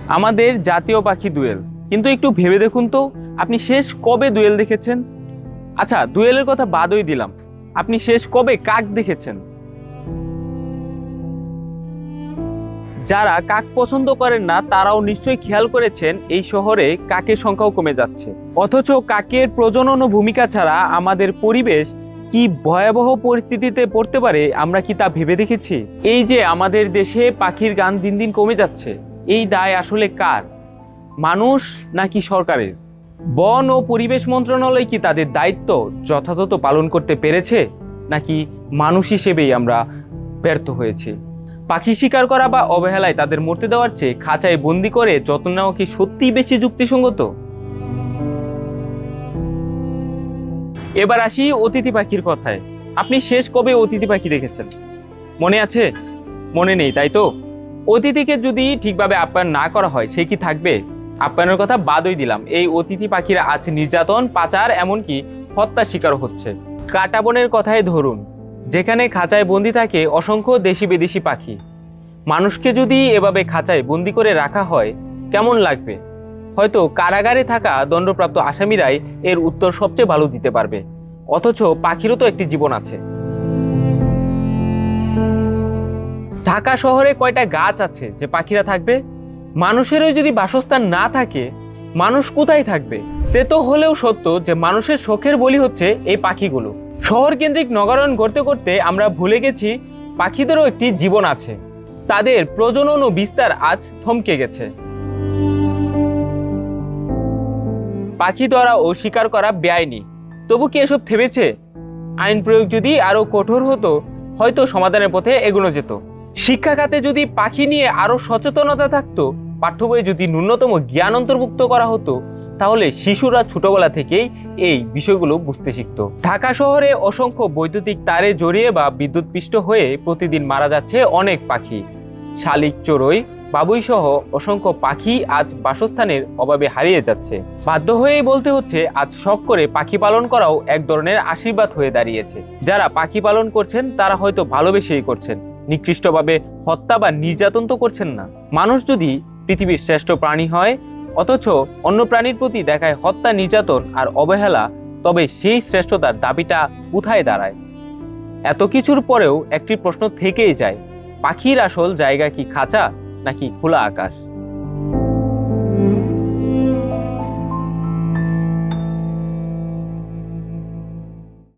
আমাদের জাতীয় পাখি দোয়েল। কিন্তু একটু ভেবে দেখুন তো, আপনি শেষ কবে দোয়েল দেখেছেন? আচ্ছা, দোয়েলের কথা বাদই দিলাম, আপনি শেষ কবে কাক দেখেছেন? যারা কাক পছন্দ করেন না তারাও নিশ্চয়ই খেয়াল করেছেন এই শহরে কাকের সংখ্যাও কমে যাচ্ছে। অথচ কাকের প্রজনন ও ভূমিকা ছাড়া আমাদের পরিবেশ কি ভয়াবহ পরিস্থিতিতে পড়তে পারে আমরা কি তা ভেবে দেখেছি? এই যে আমাদের দেশে পাখির গান দিন দিন কমে যাচ্ছে, এই দায় আসলে কার? মানুষ নাকি সরকারের? বন ও পরিবেশ মন্ত্রণালয় কি তাদের দায়িত্ব যথাযথ পালন করতে পেরেছে, নাকি মানুষ হিসেবেই আমরা ব্যর্থ হয়েছি? পাখি শিকার করা বা অবহেলায় তাদের মরতে দেওয়ার চেয়ে খাঁচায় বন্দি করে যত্ন নেওয়া কি সত্যিই বেশি যুক্তিসঙ্গত? এবার আসি অতিথি পাখির কথায়। আপনি শেষ কবে অতিথি পাখি দেখেছেন? মনে আছে? মনে নেই, তাই তো? অতিথিকে যদি ঠিকভাবে আপ্যায়ন না করা হয় সে কি থাকবে? আপ্যায়নের কথা বাদই দিলাম, এই অতিথি পাখিরা আছে নির্যাতন, পাচার, এমনকি হত্যা শিকার হচ্ছে। কাঁটাবনের কথাই ধরুন, যেখানে খাঁচায় বন্দি থাকে অসংখ্য দেশি বিদেশি পাখি। মানুষকে যদি এভাবে খাঁচায় বন্দি করে রাখা হয় কেমন লাগবে? হয়তো কারাগারে থাকা দণ্ডপ্রাপ্ত আসামিরাই এর উত্তর সবচেয়ে ভালো দিতে পারবে। অথচ পাখিরও তো একটি জীবন আছে। ঢাকা শহরে কয়টা গাছ আছে যে পাখিরা থাকবে? মানুষেরও যদি বাসস্থান না থাকে, মানুষ কোথায় থাকবে? তেতো হলেও সত্য যে মানুষের শখের বলি হচ্ছে এই পাখিগুলো। শহর কেন্দ্রিক নগরায়ণ করতে করতে আমরা ভুলে গেছি পাখিদেরও একটি জীবন আছে। তাদের প্রজনন ও বিস্তার আজ থমকে গেছে। পাখি ধরা ও শিকার করা বেআইনি, তবু কি এসব থেমেছে? আইন প্রয়োগ যদি আরো কঠোর হতো হয়তো সমাধানের পথে এগোনো যেত। শিক্ষা খাতে যদি পাখি নিয়ে আরো সচেতনতা থাকতো, পাঠ্য বইয়ে যদি ন্যূনতম জ্ঞান অন্তর্ভুক্ত করা হতো, তাহলে শিশুরা ছোটবেলা থেকেই এই বিষয়গুলো বুঝতে শিখত। ঢাকা শহরে অসংখ্য বৈদ্যুতিক তারে জড়িয়ে বা বিদ্যুৎপৃষ্ট হয়ে প্রতিদিন মারা যাচ্ছে অনেক পাখি। শালিক, চড়ুই, বাবুই সহ অসংখ্য পাখি আজ বাসস্থানের অভাবে হারিয়ে যাচ্ছে। বাধ্য হয়েই বলতে হচ্ছে, আজ শখ করে পাখি পালন করাও এক ধরনের আশীর্বাদ হয়ে দাঁড়িয়েছে। যারা পাখি পালন করছেন তারা হয়তো ভালোবেসেই করছেন, নিকৃষ্টভাবে হত্যা বা নির্যাতন তো করছেন না। মানুষ যদি পৃথিবীর শ্রেষ্ঠ প্রাণী হয় অথচ অন্য প্রাণীর প্রতি দেখায় হত্যা, নির্যাতন আর অবহেলা, তবে সেই শ্রেষ্ঠতার দাবিটা কোথায় দাঁড়ায়? এত কিছুর পরেও একটি প্রশ্ন থেকেই যায়, পাখির আসল জায়গা কি খাঁচা নাকি খোলা আকাশ?